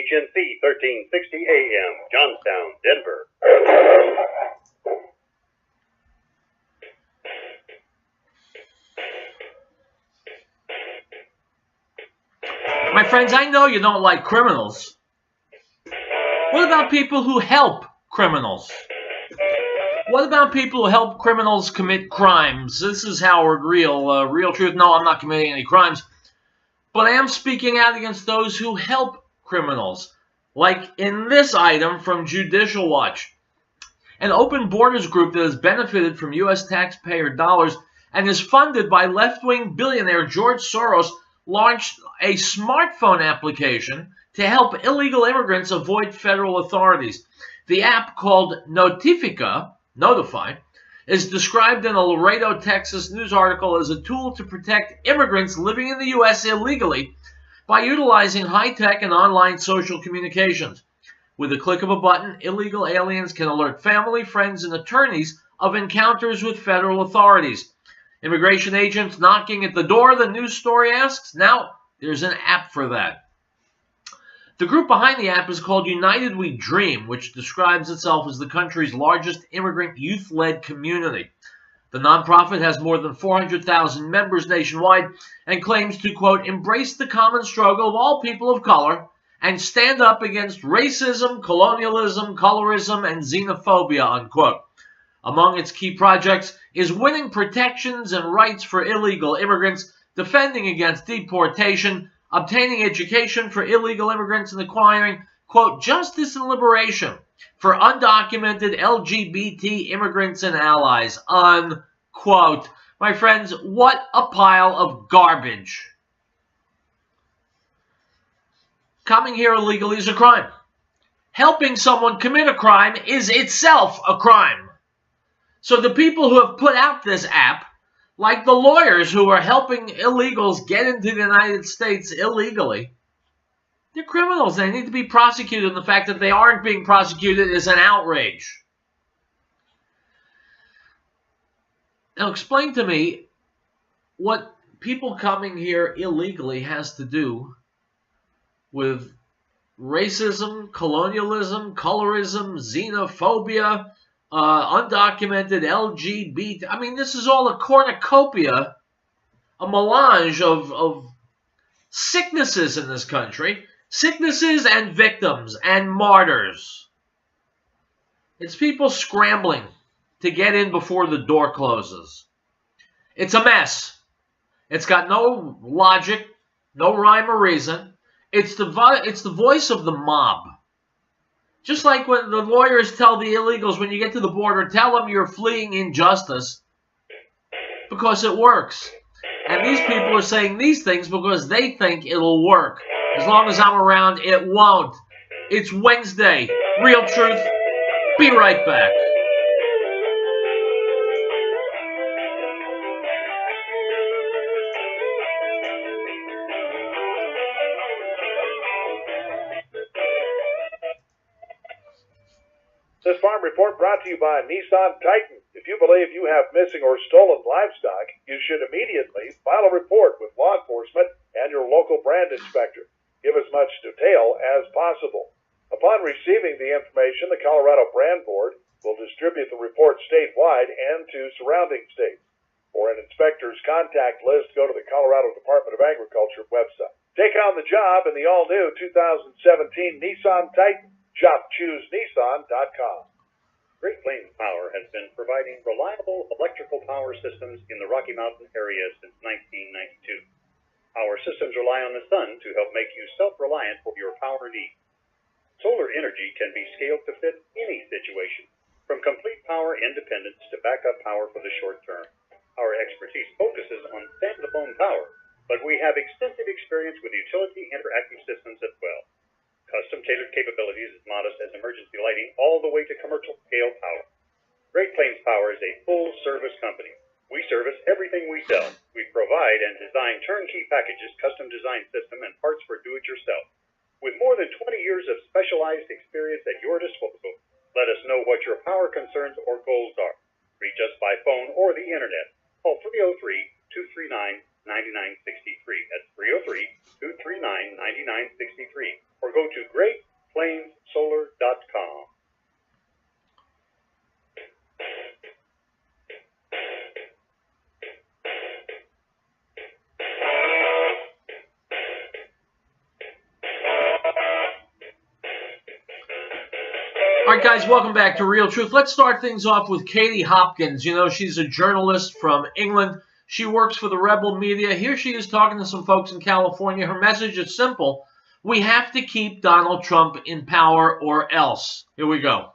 KHNC 1360 AM, Johnstown, Denver. My friends, I know you don't like criminals. What about people who help criminals? What about people who help criminals commit crimes? This is Howard Riell. Riell Truth. No, I'm not committing any crimes. But I am speaking out against those who help criminals. Like in this item from Judicial Watch. An open borders group that has benefited from U.S. taxpayer dollars and is funded by left-wing billionaire George Soros launched a smartphone application to help illegal immigrants avoid federal authorities. The app, called Notify, is described in a Laredo, Texas news article as a tool to protect immigrants living in the U.S. illegally by utilizing high-tech and online social communications. With a click of a button, illegal aliens can alert family, friends, and attorneys of encounters with federal authorities. Immigration agents knocking at the door, the news story asks? Now, there's an app for that. The group behind the app is called United We Dream, which describes itself as the country's largest immigrant youth-led community. The nonprofit has more than 400,000 members nationwide and claims to, quote, embrace the common struggle of all people of color and stand up against racism, colonialism, colorism, and xenophobia, unquote. Among its key projects is winning protections and rights for illegal immigrants, defending against deportation, obtaining education for illegal immigrants, and acquiring, quote, justice and liberation for undocumented LGBT immigrants and allies, unquote. My friends, what a pile of garbage. Coming here illegally is a crime. Helping someone commit a crime is itself a crime. So the people who have put out this app, like the lawyers who are helping illegals get into the United States illegally, they're criminals. They need to be prosecuted, and the fact that they aren't being prosecuted is an outrage. Now explain to me what people coming here illegally has to do with racism, colonialism, colorism, xenophobia, undocumented LGBT. I mean, this is all a cornucopia, a melange of sicknesses in this country. Sicknesses and victims and martyrs. It's people scrambling to get in before the door closes. It's a mess. It's got no logic, no rhyme or reason. It's the voice of the mob. Just like when the lawyers tell the illegals, when you get to the border, tell them you're fleeing injustice, because it works. And these people are saying these things because they think it'll work. As long as I'm around, it won't. It's Wednesday. Riell Truth. Be right back. This farm report brought to you by Nissan Titan. If you believe you have missing or stolen livestock, you should immediately file a report with law enforcement and your local brand inspector. Give as much detail as possible. Upon receiving the information, the Colorado Brand Board will distribute the report statewide and to surrounding states. For an inspector's contact list, go to the Colorado Department of Agriculture website. Take on the job in the all-new 2017 Nissan Titan. ShopChooseNissan.com. Great Plains Power has been providing reliable electrical power systems in the Rocky Mountain area since 1992. Our systems rely on the sun to help make you self-reliant for your power needs. Solar energy can be scaled to fit any situation, from complete power independence to backup power for the short term. Our expertise focuses on standalone power, but we have extensive experience with utility interactive systems as well. Custom-tailored capabilities as modest as emergency lighting all the way to commercial-scale power. Great Plains Power is a full-service company. We service everything we sell. We provide and design turnkey packages, custom design system, and parts for do-it-yourself. With more than 20 years of specialized experience at your disposal, let us know what your power concerns or goals are. Reach us by phone or the internet. Call 303-239-9963. That's 303-239-9963. Or go to GreatPlainsSolar.com. All right, guys, welcome back to Riell Truth. Let's start things off with Katie Hopkins. You know, she's a journalist from England. She works for the Rebel Media. Here she is talking to some folks in California. Her message is simple. We have to keep Donald Trump in power or else. Here we go.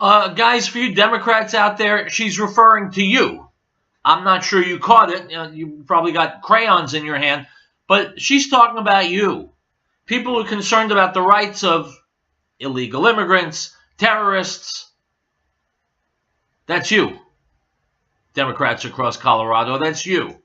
Guys, for you Democrats out there, she's referring to you. I'm not sure you caught it. You probably got crayons in your hand. But she's talking about you. People who are concerned about the rights of illegal immigrants, terrorists. That's you. Democrats across Colorado, that's you.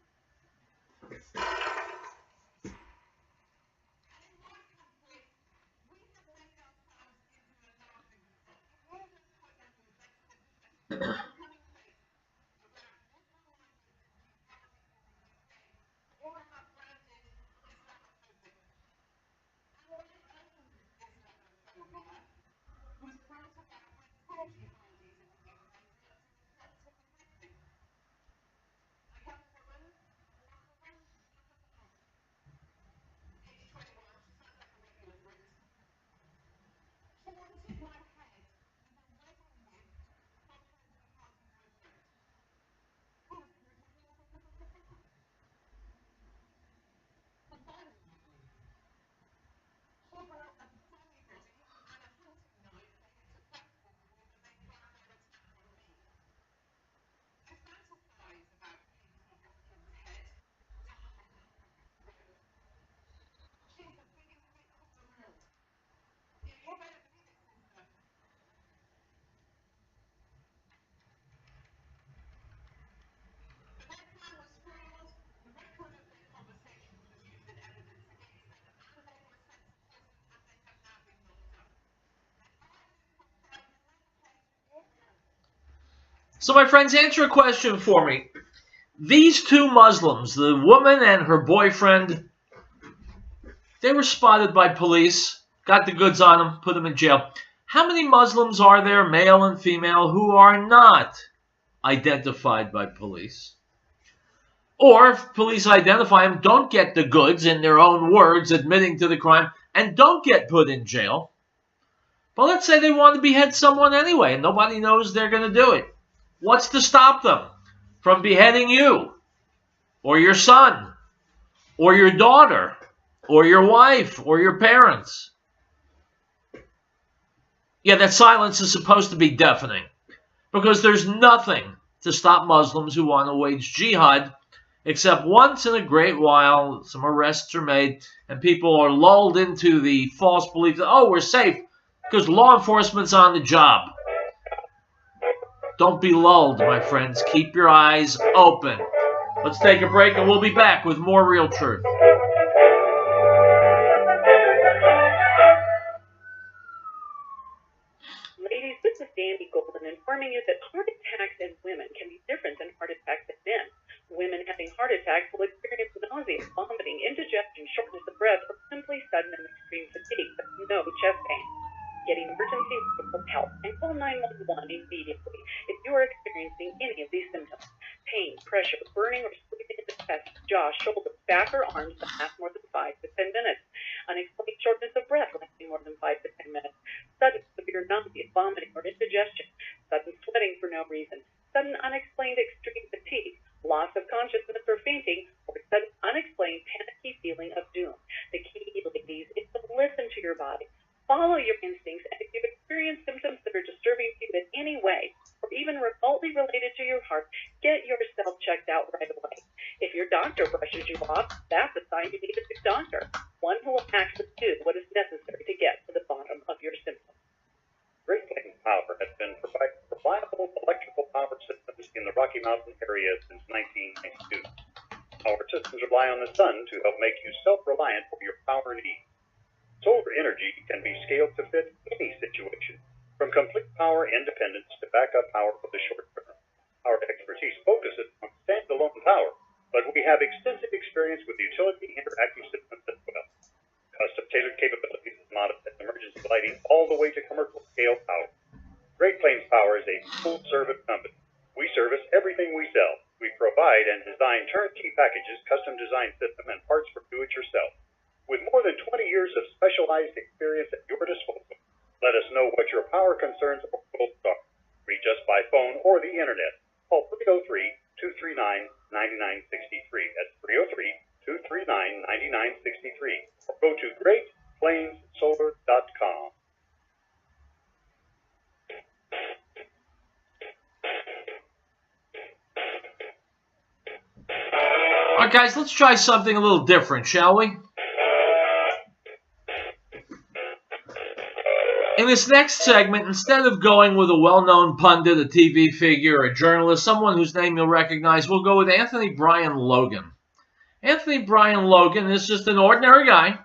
So, my friends, answer a question for me. These two Muslims, the woman and her boyfriend, they were spotted by police, got the goods on them, put them in jail. How many Muslims are there, male and female, who are not identified by police? Or if police identify them, don't get the goods in their own words, admitting to the crime, and don't get put in jail. But let's say they want to behead someone anyway, and nobody knows they're going to do it. What's to stop them from beheading you, or your son, or your daughter, or your wife, or your parents? Yeah, that silence is supposed to be deafening, because there's nothing to stop Muslims who want to wage jihad, except once in a great while, some arrests are made, and people are lulled into the false belief that, oh, we're safe, because law enforcement's on the job. Don't be lulled, my friends. Keep your eyes open. Let's take a break, and we'll be back with more Riell Truth. Ladies, this is Dandy Golden informing you that heart attacks in women can be different than heart attacks in men. Women having heart attacks will experience nausea, vomiting, indigestion, shortness of breath, or simply sudden and extreme fatigue, but no chest pain. Get emergency medical help and call 911 immediately if you are experiencing any of these symptoms. Pain, pressure, burning or squeezing in the chest, jaw, shoulder, back, or arms that last more than 5 to 10 minutes. Unexplained shortness of breath lasting more than 5 to 10 minutes. Sudden severe nausea, vomiting, or indigestion. Sudden sweating for no reason. Sudden unexplained extreme fatigue. Loss of consciousness or fainting, or sudden unexplained panicky feeling of doom. The key, ladies, is to listen to your body. Follow your instincts, and if you've experienced symptoms that are disturbing to you in any way, or even remotely related to your heart, get yourself checked out right away. If your doctor brushes you off, that's a sign you need a sick doctor, one who will actually do what is necessary to get to the bottom of your symptoms. Great Plains Power has been providing reliable electrical power systems in the Rocky Mountain area since 1992. Our systems rely on the sun to help make you self-reliant for your power needs. Solar energy can be scaled to fit any situation, from complete power independence to backup power for the short term. Our expertise focuses on standalone power, but we have extensive experience with utility interactive systems as well. Custom-tailored capabilities of modest emergency lighting all the way to commercial scale power. Great Plains Power is a full-service company. We service everything we sell. We provide and design turnkey packages, custom-designed system, and parts for do-it-yourself. With more than 20 years of specialized experience at your disposal, let us know what your power concerns or goals are. Reach us by phone or the internet. Call 303-239-9963. That's 303-239-9963. Or go to GreatPlainsSolar.com. right, guys, let's try something a little different, shall we? In this next segment, instead of going with a well-known pundit, a TV figure, a journalist, someone whose name you'll recognize, we'll go with Anthony Brian Logan. Anthony Brian Logan is just an ordinary guy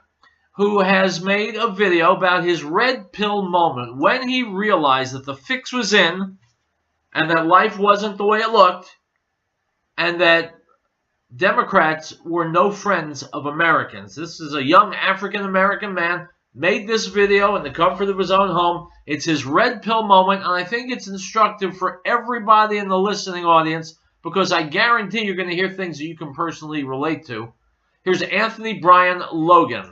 who has made a video about his red pill moment when he realized that the fix was in and that life wasn't the way it looked and that Democrats were no friends of Americans. This is a young African-American man, made this video in the comfort of his own home. It's his red pill moment, and I think it's instructive for everybody in the listening audience because I guarantee you're going to hear things that you can personally relate to. Here's Anthony Brian Logan.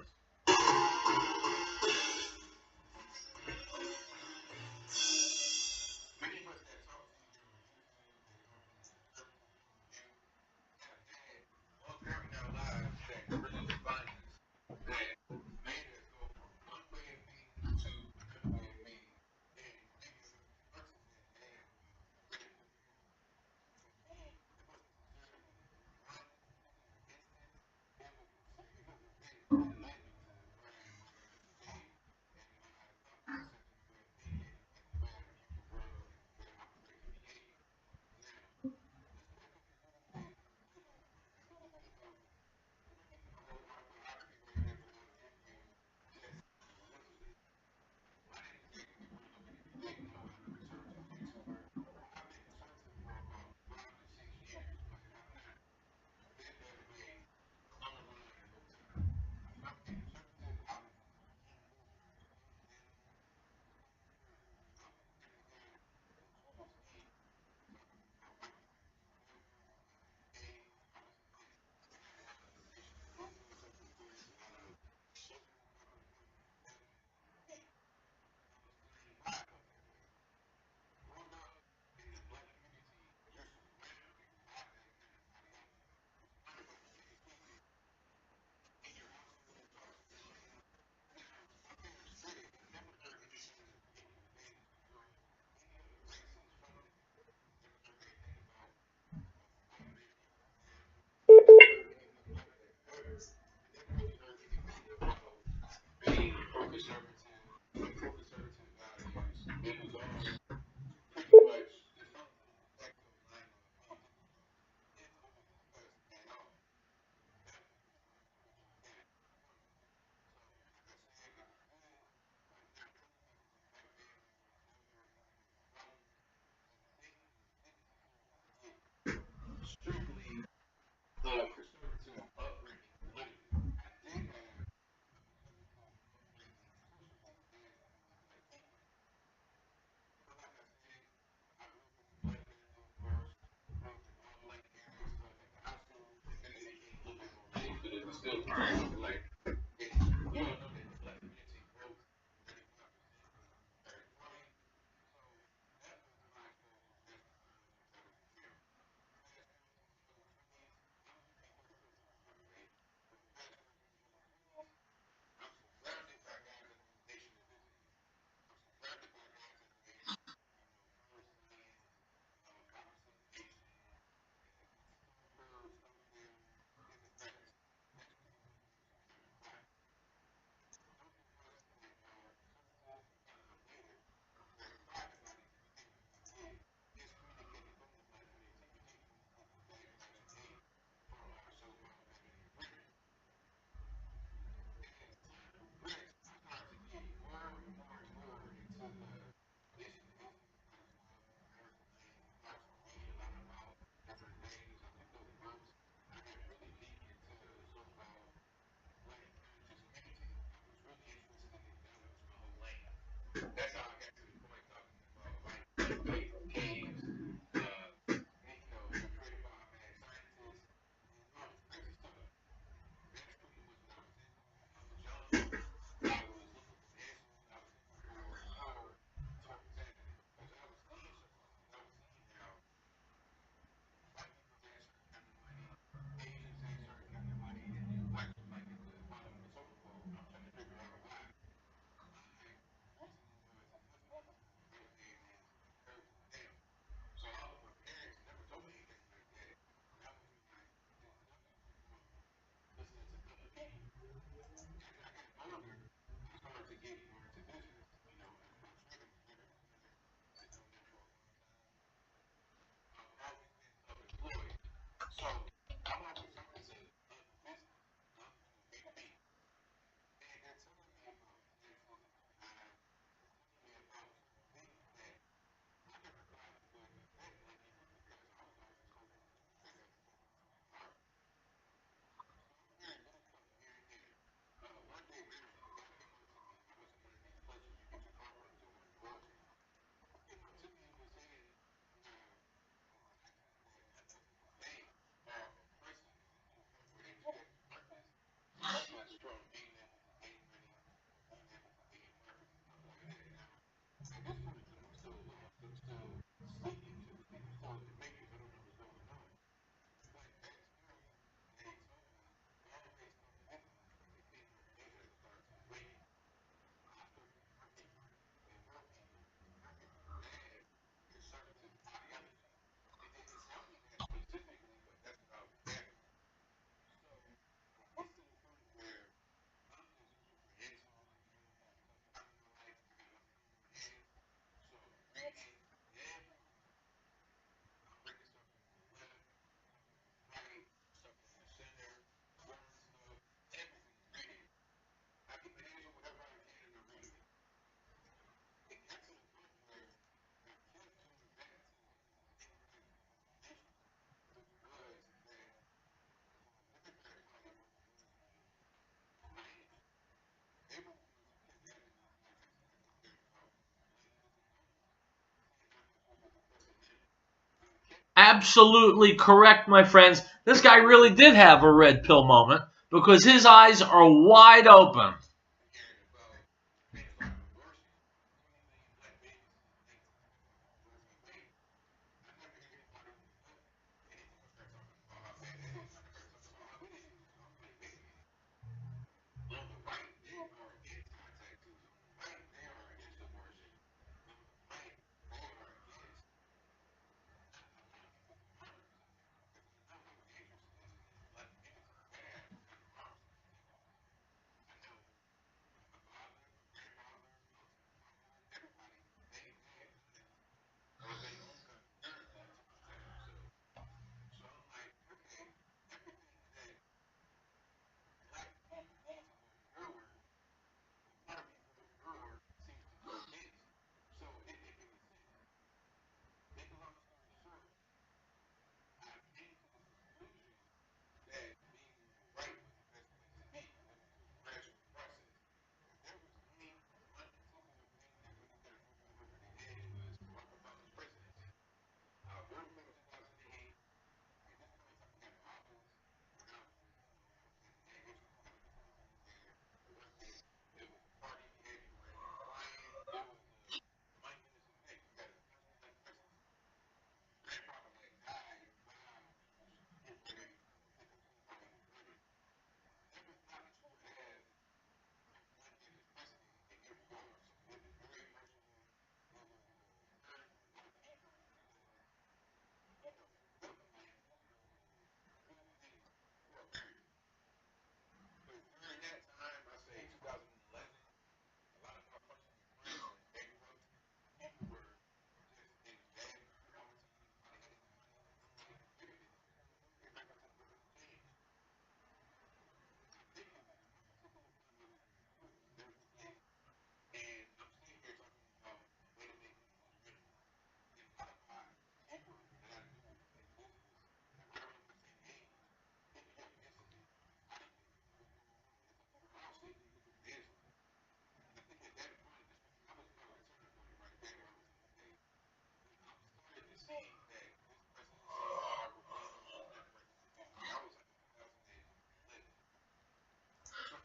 absolutely correct, my friends. This guy really did have a red pill moment because his eyes are wide open.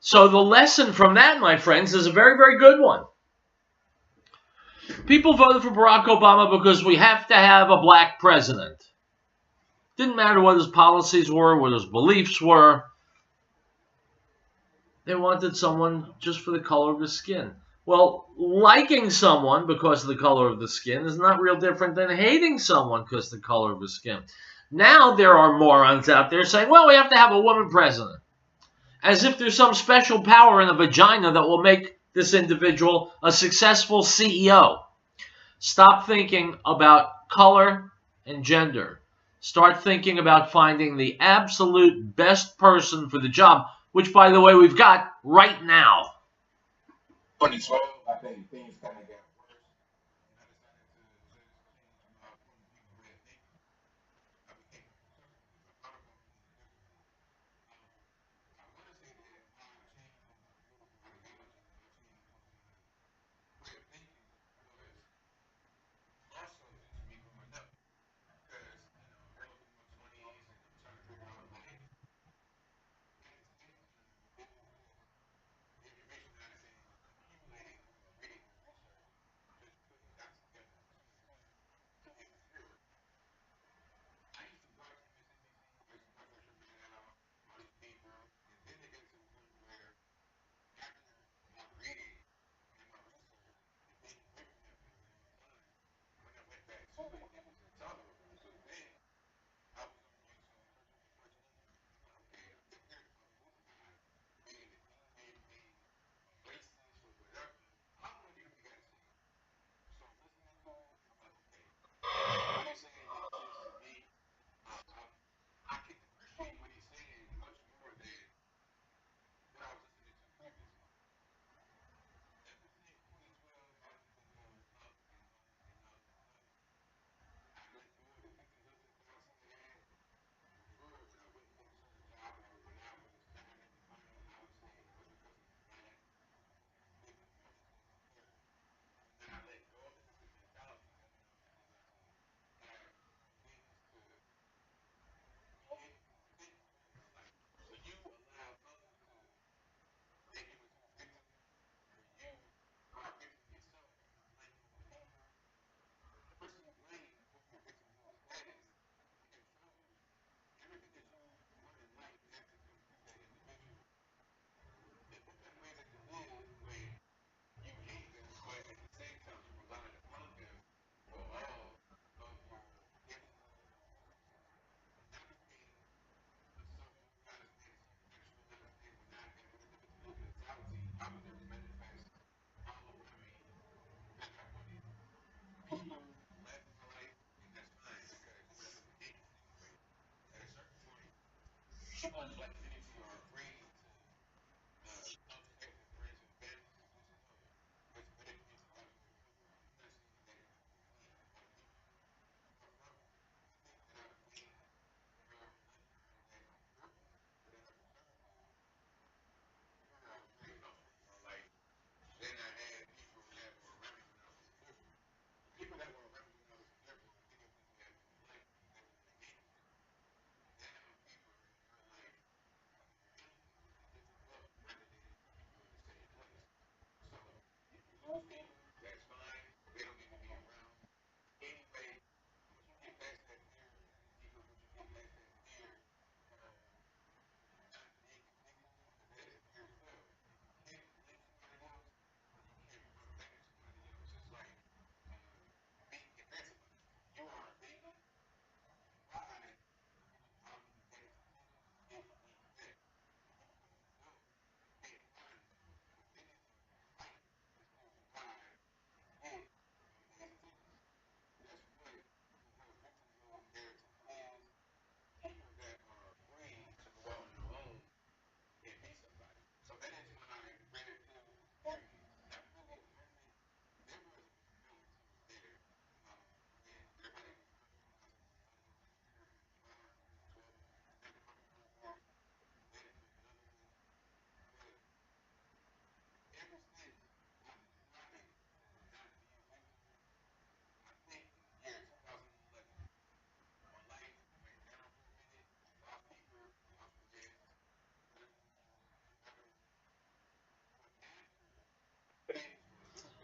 So the lesson from that, my friends, is a very, very good one. People voted for Barack Obama because we have to have a black president. Didn't matter what his policies were, what his beliefs were. They wanted someone just for the color of his skin. Well, liking someone because of the color of the skin is not real different than hating someone because of the color of his skin. Now there are morons out there saying, well, we have to have a woman president. As if there's some special power in a vagina that will make this individual a successful CEO. Stop thinking about color and gender. Start thinking about finding the absolute best person for the job, which, by the way, we've got right now. 2012, I think things kind of got worse. And I decided to just change my point of view, way of thinking. I became more conservative. I thought about things differently. Um, I want to say that my change in my political ideology, my change in way of thinking was more so due to me growing up. Because, growing up in my 20s and I'm trying to figure out life, at the same time, there was information that I had accumulated, reading and research.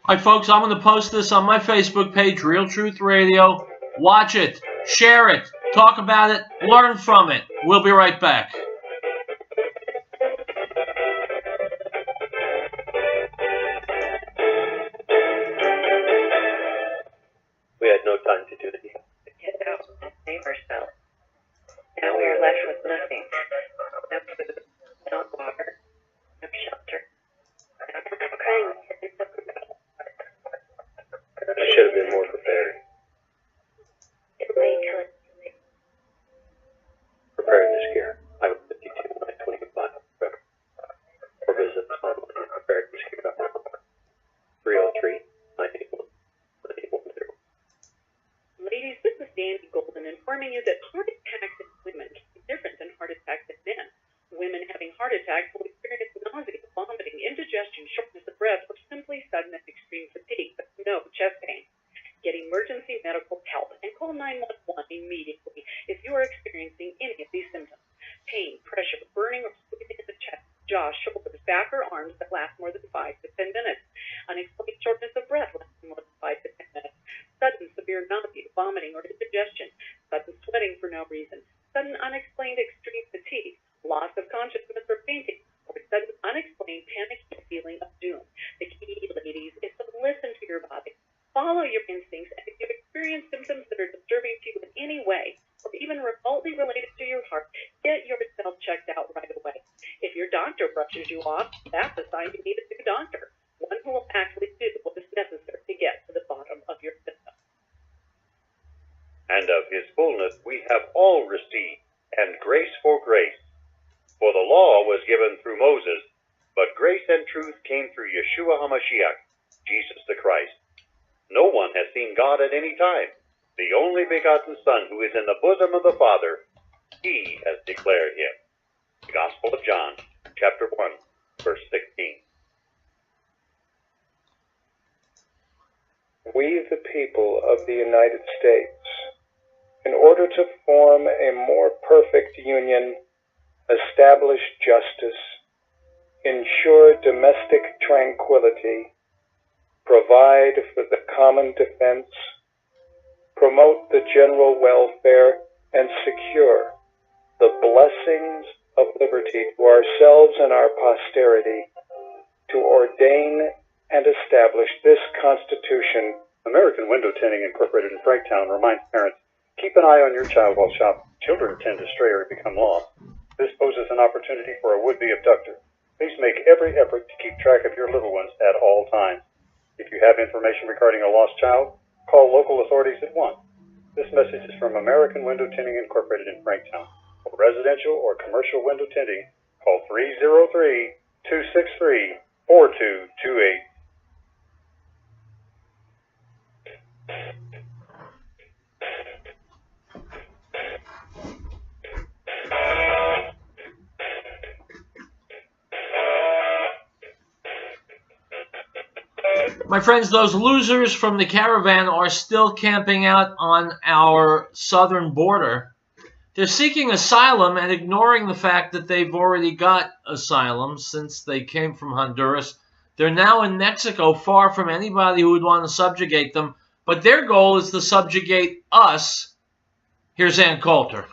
All right, folks, I'm going to post this on my Facebook page, Riell Truth Radio. Watch it, share it, talk about it, learn from it. We'll be right back. We had no time to do the deal. Get out and save ourselves. Now we are left with nothing. No food, no water, no shelter. I'm crying. I should have been more prepared. It's late till it's too late. Preparedness gear. I was 52 when I 25. Or visit online. Preparednessgear.com. 303-981-9810. Ladies, this is Dandy Golden informing you that heart attacks in women can be different than heart attacks in men. Women having heart attacks will experience nausea, vomiting, indigestion, shortness of breath, or simply sudden and extreme fatigue, but no chest pain. Get emergency medical help and call 911 immediately if you are experiencing any of these symptoms. Pain, pressure, burning, or squeezing in the chest, jaw, shoulders, back, or arms that last more than 5 to 10 minutes. Unexplained shortness of breath lasting more than 5 to 10 minutes. Sudden severe nausea, vomiting, or indigestion. Sudden sweating for no reason. Sudden unexplained extreme fatigue. Loss of consciousness or fainting. Or sudden unexplained panicky feeling of doom. The key, ladies, is to listen to your body. Follow your instincts, and if you experience symptoms that are disturbing to you in any way, or even remotely related to your heart, get yourself checked out right away. If your doctor brushes you off, that's a sign you need a new doctor, one who will actually do what is necessary to get to the bottom of your symptoms. And of his fullness we have all received, and grace for grace. For the law was given through Moses, but grace and truth came through Yeshua HaMashiach, Jesus the Christ. No one has seen God at any time. The only begotten Son, who is in the bosom of the Father, he has declared him. The Gospel of John, chapter 1, verse 16. We, the people of the United States, in order to form a more perfect union, establish justice, ensure domestic tranquility, provide for the common defense, promote the general welfare, and secure the blessings of liberty to ourselves and our posterity, to ordain and establish this Constitution. American Window Tinting Incorporated in Franktown reminds parents, keep an eye on your child while shopping. Children tend to stray or become lost. This poses an opportunity for a would-be abductor. Please make every effort to keep track of your little ones at all times. If you have information regarding a lost child, call local authorities at once. This message is from American Window Tinting Incorporated in Franktown. For residential or commercial window tinting, call 303-263-4228. My friends, those losers from the caravan are still camping out on our southern border. They're seeking asylum and ignoring the fact that they've already got asylum since they came from Honduras. They're now in Mexico, far from anybody who would want to subjugate them. But their goal is to subjugate us. Here's Ann Coulter.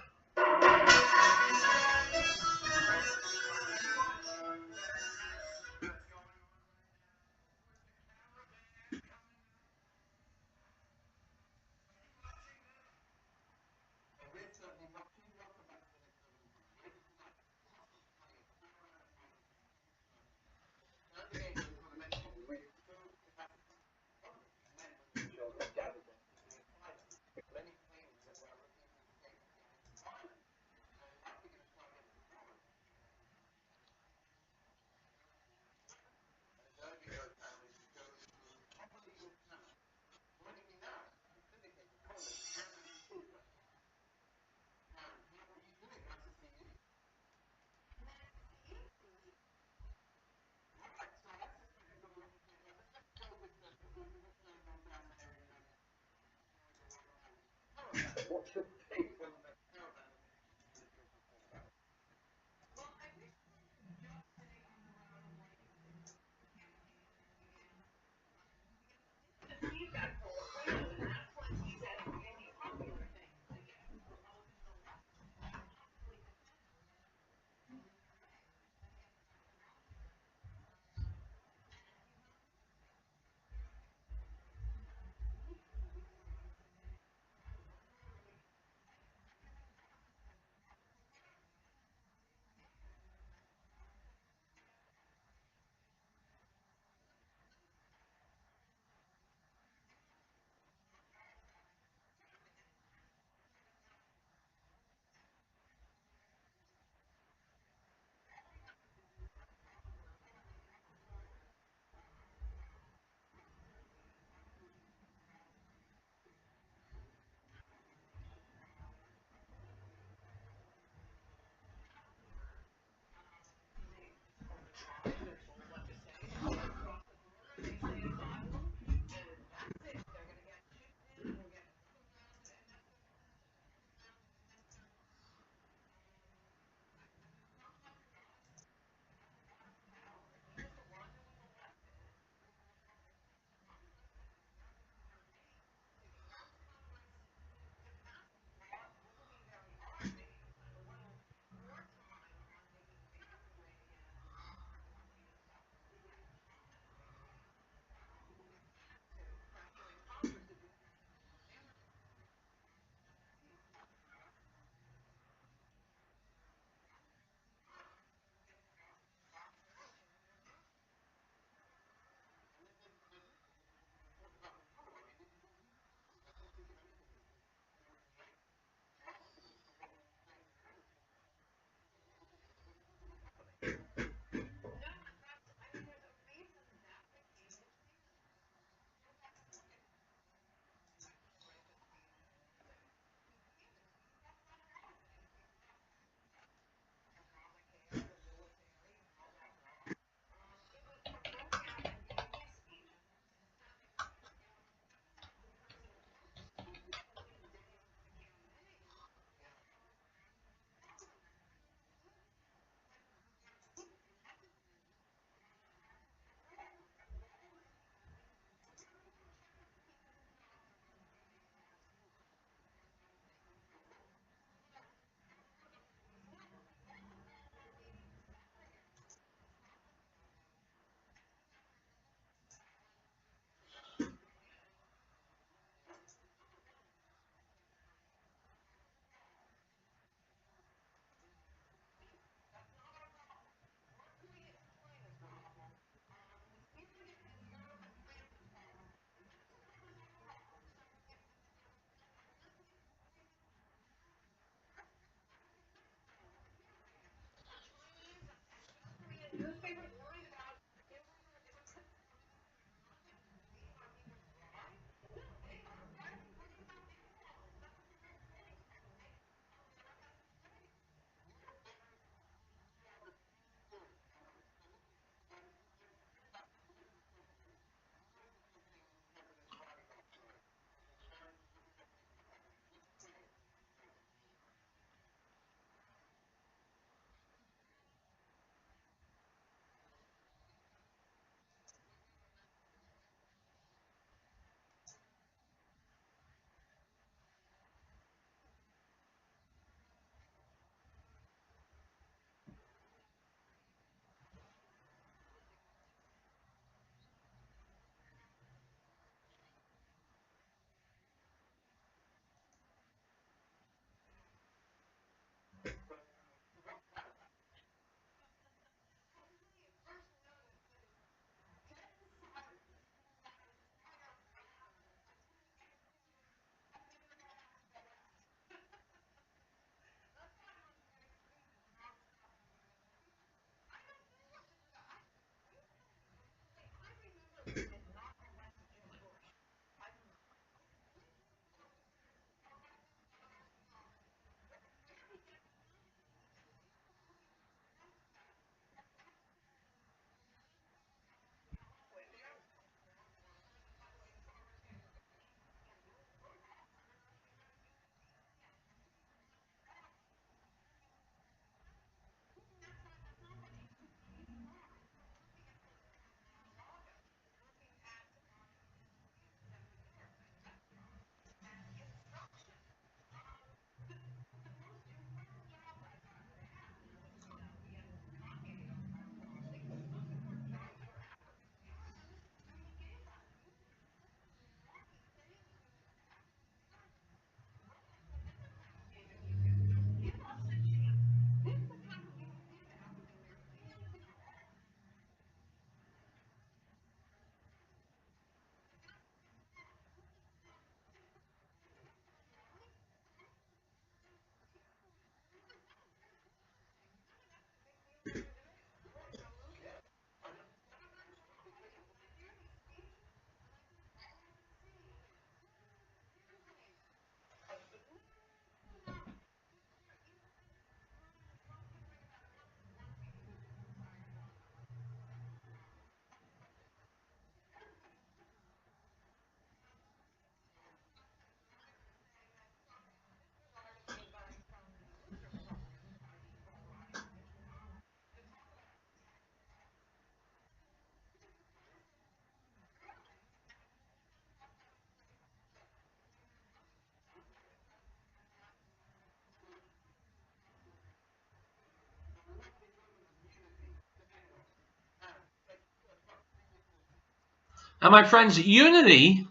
And my friends, unity,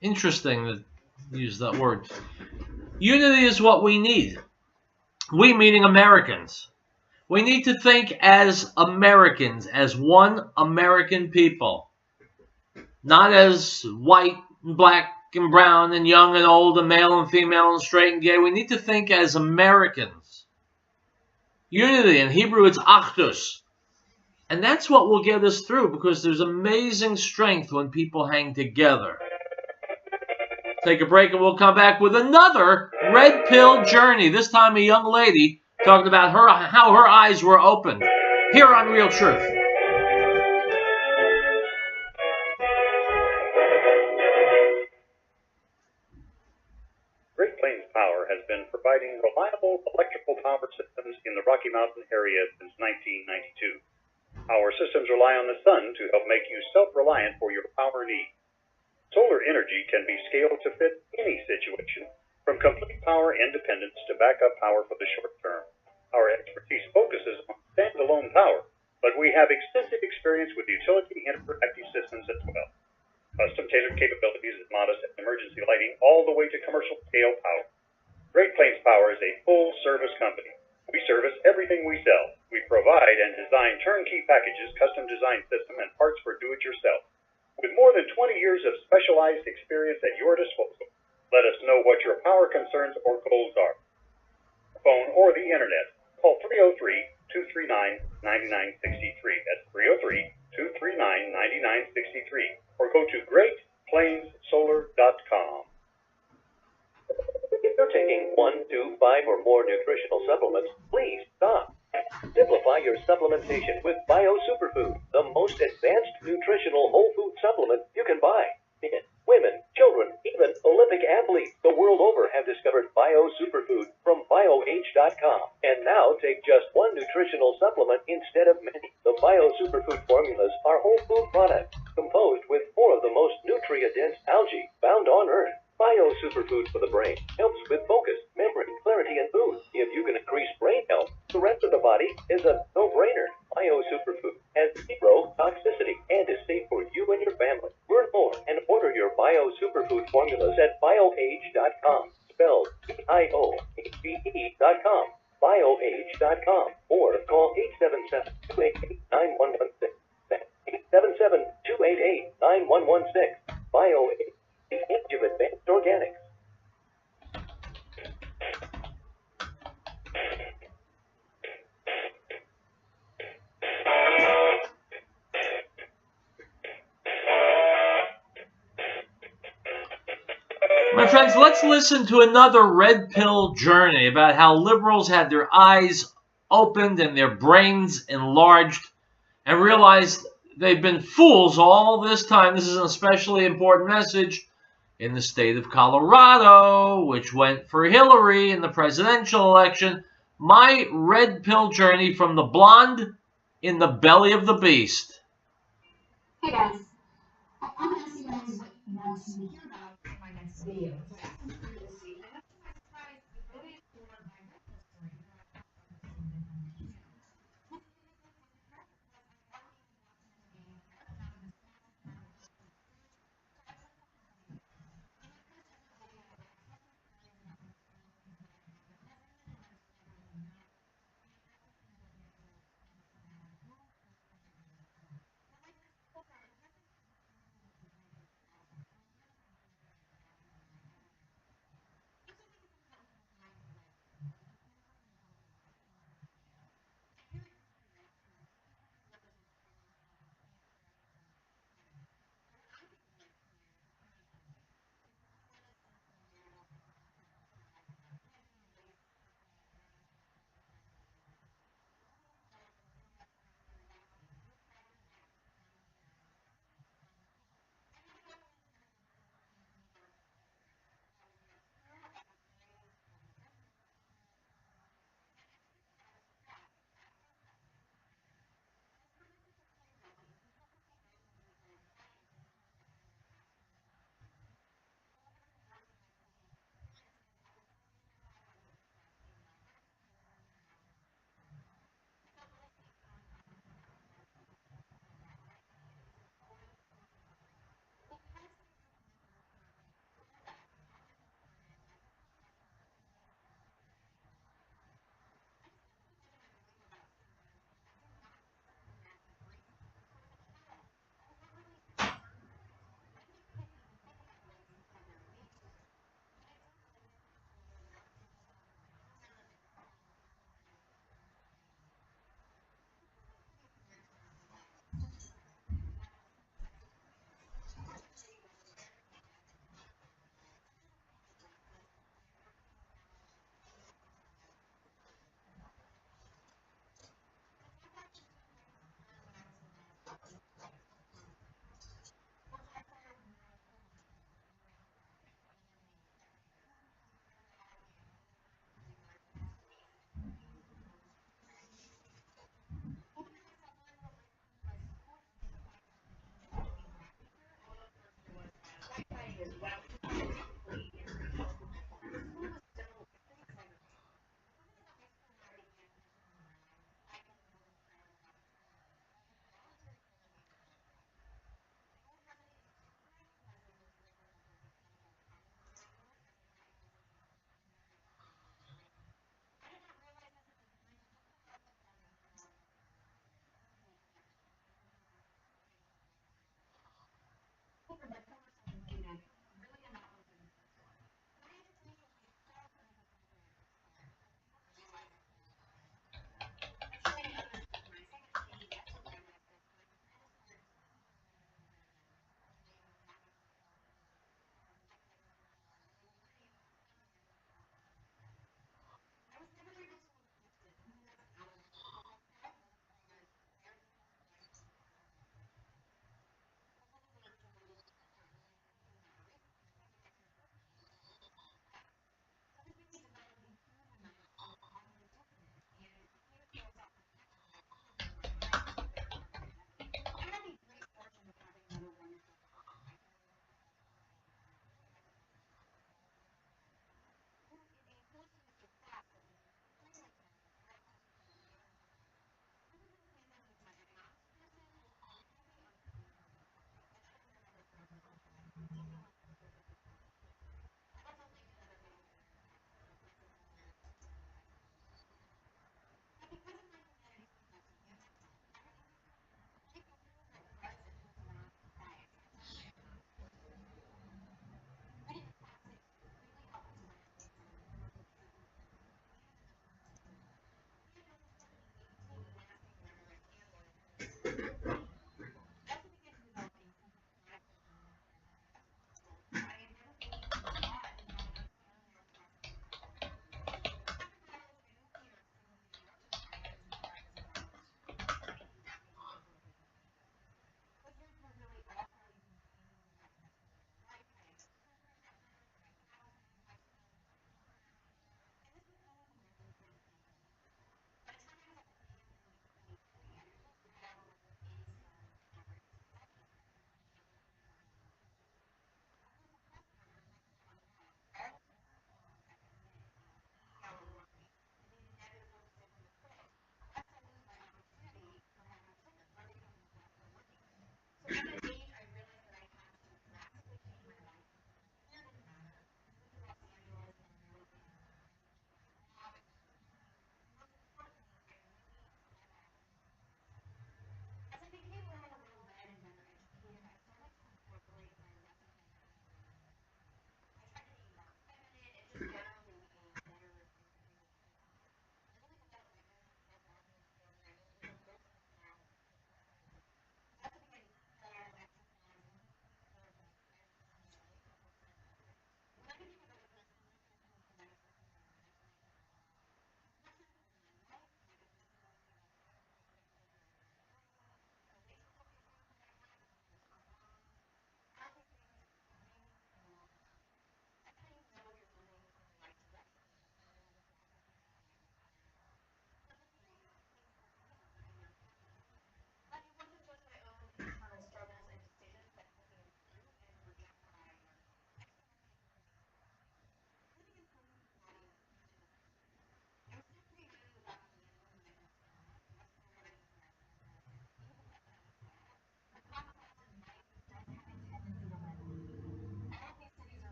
interesting to use that word. Unity is what we need. We meaning Americans. We need to think as Americans, as one American people. Not as white and black and brown and young and old and male and female and straight and gay. We need to think as Americans. Unity, in Hebrew it's achdus. And that's what will get us through, because there's amazing strength when people hang together. Take a break and we'll come back with another red pill journey. This time a young lady talking about how her eyes were opened. Here on Riell Truth. Great Plains Power has been providing reliable electrical power systems in the Rocky Mountain area since 1992. Our systems rely on the sun to help make you self-reliant for your power needs. Solar energy can be scaled to fit any situation, from complete power independence to backup power for the short term. Our expertise focuses on standalone power, but we have extensive experience with utility interactive systems as well. Custom-tailored capabilities of modest emergency lighting all the way to commercial-scale power. Great Plains Power is a full-service company. We service everything we sell. We provide and design turnkey packages, custom-designed system, and parts for do-it-yourself. With more than 20 years of specialized experience at your disposal, let us know what your power concerns or goals are. Phone or the internet. Call 303-239-9963. That's 303-239-9963. Or go to GreatPlainsSolar.com. If you're taking 1, 2, 5, or more nutritional supplements, please stop. Simplify your supplementation with Bio Superfood, the most advanced nutritional whole food supplement you can buy. Men, women, children, even Olympic athletes the world over have discovered Bio Superfood from BioH.com. And now take just one nutritional supplement instead of many. The Bio Superfood formulas are whole food products composed with 4 of the most nutrient-dense algae found on Earth. Bio Superfood for the brain helps with focus, memory, clarity, and mood. If you can increase brain health, the rest of the body is a no-brainer. Bio Superfood has 0 toxicity and is safe for you and your family. Learn more and order your Bio Superfood formulas at BioH.com, spelled BioHE.com, BioH.com, or call 877-288-9116. That's 877-288-9116. BioH, the age of advanced organics. My friends, let's listen to another red pill journey about how liberals had their eyes opened and their brains enlarged and realized they've been fools all this time. This is an especially important message in the state of Colorado, which went for Hillary in the presidential election. My red pill journey from the blonde in the belly of the beast. Hey guys, I want to ask you guys what you want to hear about in my next video. So I asked them for this week, and that's my surprise. You voted for my red pill story.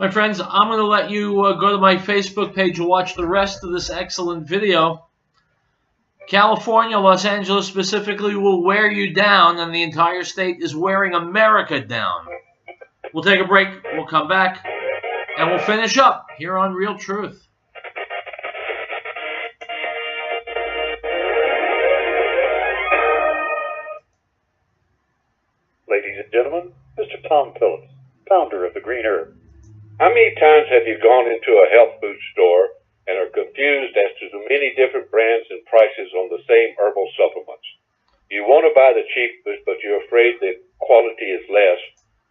My friends, I'm going to let you go to my Facebook page and watch the rest of this excellent video. California, Los Angeles specifically, will wear you down, and the entire state is wearing America down. We'll take a break, we'll come back, and we'll finish up here on Riell Truth. Ladies and gentlemen, Mr. Tom Phillips, founder of the Green Herb. How many times have you gone into a health food store and are confused as to the many different brands and prices on the same herbal supplements? You want to buy the cheapest, but you're afraid that quality is less,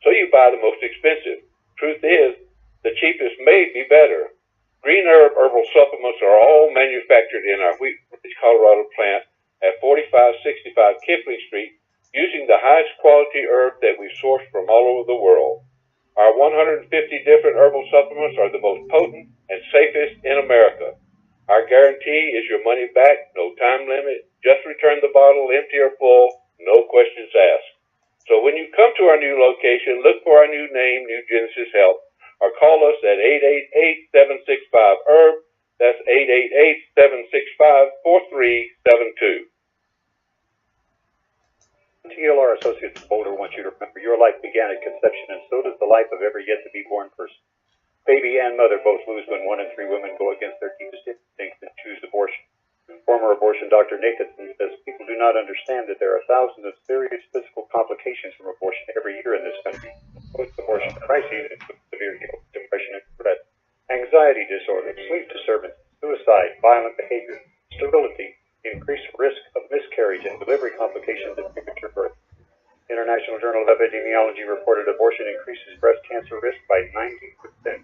so you buy the most expensive. Truth is, the cheapest may be better. Green Herb herbal supplements are all manufactured in our Wheat Ridge, Colorado plant at 4565 Kipling Street using the highest quality herb that we source from all over the world. Our 150 different herbal supplements are the most potent and safest in America. Our guarantee is your money back, no time limit. Just return the bottle empty or full, no questions asked. So when you come to our new location, look for our new name, New Genesis Health, or call us at 888-765-HERB. That's 888-765-4372. TLR Associates of Boulder wants you to remember your life began at conception, and so does the life of every yet-to-be-born person. Baby and mother both lose when 1 in 3 women go against their deepest instincts and choose abortion. Former abortion doctor Nathanson says people do not understand that there are thousands of serious physical complications from abortion every year in this country. Post-abortion crises include severe guilt, depression and stress, anxiety disorder, sleep disturbance, suicide, violent behavior, sterility, increased risk of miscarriage and delivery complications and premature birth. International Journal of Epidemiology reported abortion increases breast cancer risk by 90%.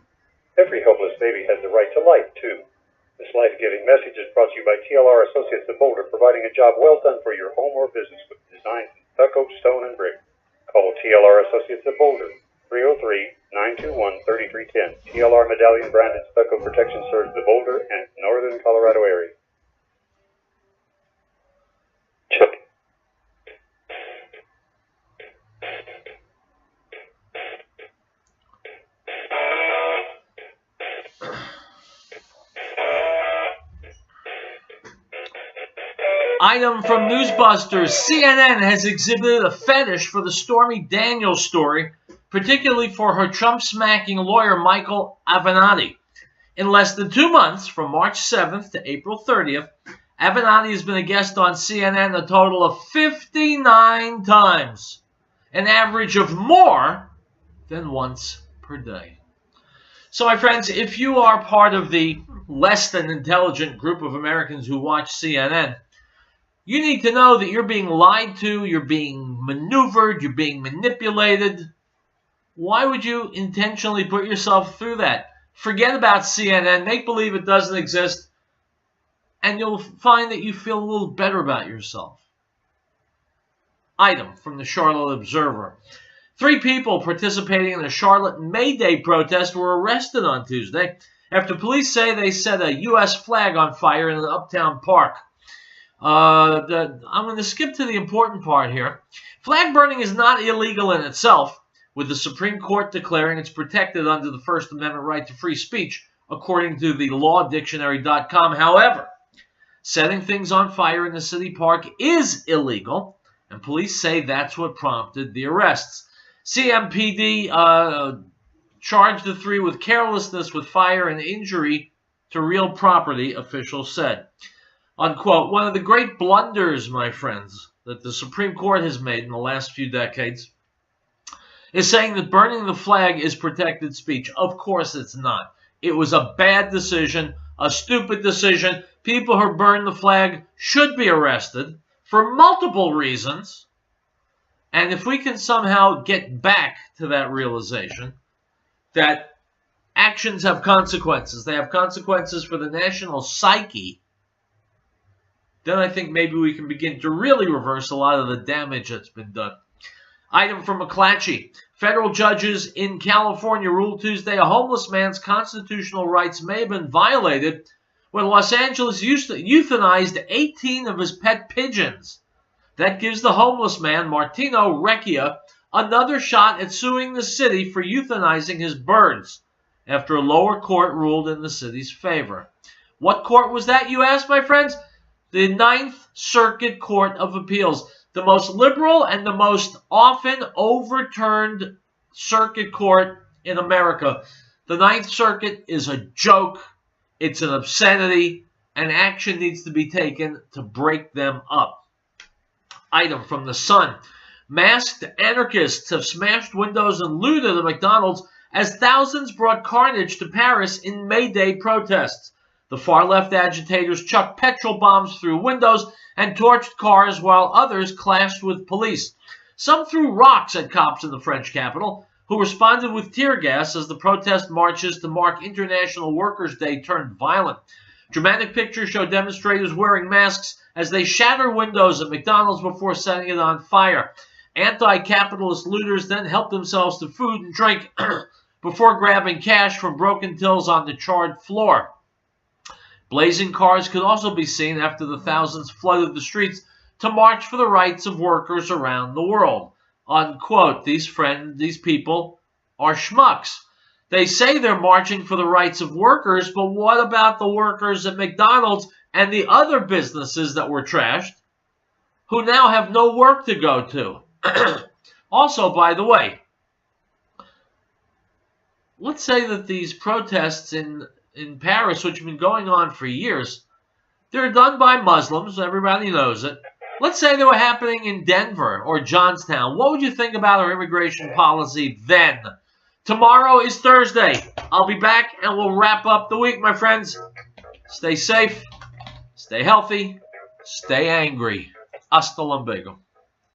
Every helpless baby has the right to life, too. This life-giving message is brought to you by TLR Associates of Boulder, providing a job well done for your home or business with designs in stucco, stone, and brick. Call TLR Associates of Boulder, 303-921-3310. TLR Medallion branded stucco protection serves the Boulder and northern Colorado area. Check. Item from Newsbusters. CNN has exhibited a fetish for the Stormy Daniels story, particularly for her Trump-smacking lawyer Michael Avenatti. In less than 2 months, from March 7th to April 30th, Avenatti has been a guest on CNN a total of 59 times, an average of more than once per day. So, my friends, if you are part of the less than intelligent group of Americans who watch CNN, you need to know that you're being lied to, you're being maneuvered, you're being manipulated. Why would you intentionally put yourself through that? Forget about CNN, make believe it doesn't exist, and you'll find that you feel a little better about yourself. Item from the Charlotte Observer. 3 people participating in a Charlotte May Day protest were arrested on Tuesday after police say they set a U.S. flag on fire in an uptown park. I'm going to skip to the important part here. Flag burning is not illegal in itself, with the Supreme Court declaring it's protected under the First Amendment right to free speech, according to the lawdictionary.com. However, setting things on fire in the city park is illegal, and police say that's what prompted the arrests. CMPD charged the 3 with carelessness with fire and injury to real property, officials said. Unquote. One of the great blunders, my friends, that the Supreme Court has made in the last few decades is saying that burning the flag is protected speech. Of course it's not. It was a bad decision, a stupid decision. People who burn the flag should be arrested for multiple reasons. And if we can somehow get back to that realization that actions have consequences, they have consequences for the national psyche, then I think maybe we can begin to really reverse a lot of the damage that's been done. Item from McClatchy. Federal judges in California ruled Tuesday a homeless man's constitutional rights may have been violated when Los Angeles euthanized 18 of his pet pigeons. That gives the homeless man, Martino Recchia, another shot at suing the city for euthanizing his birds. after a lower court ruled in the city's favor. What court was that, you ask, my friends? The Ninth Circuit Court of Appeals, the most liberal and the most often overturned circuit court in America. The Ninth Circuit is a joke. It's an obscenity, and action needs to be taken to break them up. Item from The Sun. Masked anarchists have smashed windows and looted a McDonald's as thousands brought carnage to Paris in May Day protests. The far-left agitators chucked petrol bombs through windows and torched cars while others clashed with police. Some threw rocks at cops in the French capital, who responded with tear gas as the protest marches to mark International Workers' Day turned violent. Dramatic pictures show demonstrators wearing masks as they shatter windows at McDonald's before setting it on fire. Anti-capitalist looters then helped themselves to food and drink before grabbing cash from broken tills on the charred floor. Blazing cars could also be seen after the thousands flooded the streets to march for the rights of workers around the world. Unquote. These people are schmucks. They say they're marching for the rights of workers, but what about the workers at McDonald's and the other businesses that were trashed, who now have no work to go to? Also, by the way, let's say that these protests in Paris, which have been going on for years, they're done by Muslims. Everybody knows it. Let's say they were happening in Denver or Johnstown. What would you think about our immigration policy then? Tomorrow is Thursday. I'll be back and we'll wrap up the week, my friends. Stay safe, stay healthy, stay angry. Hasta luego.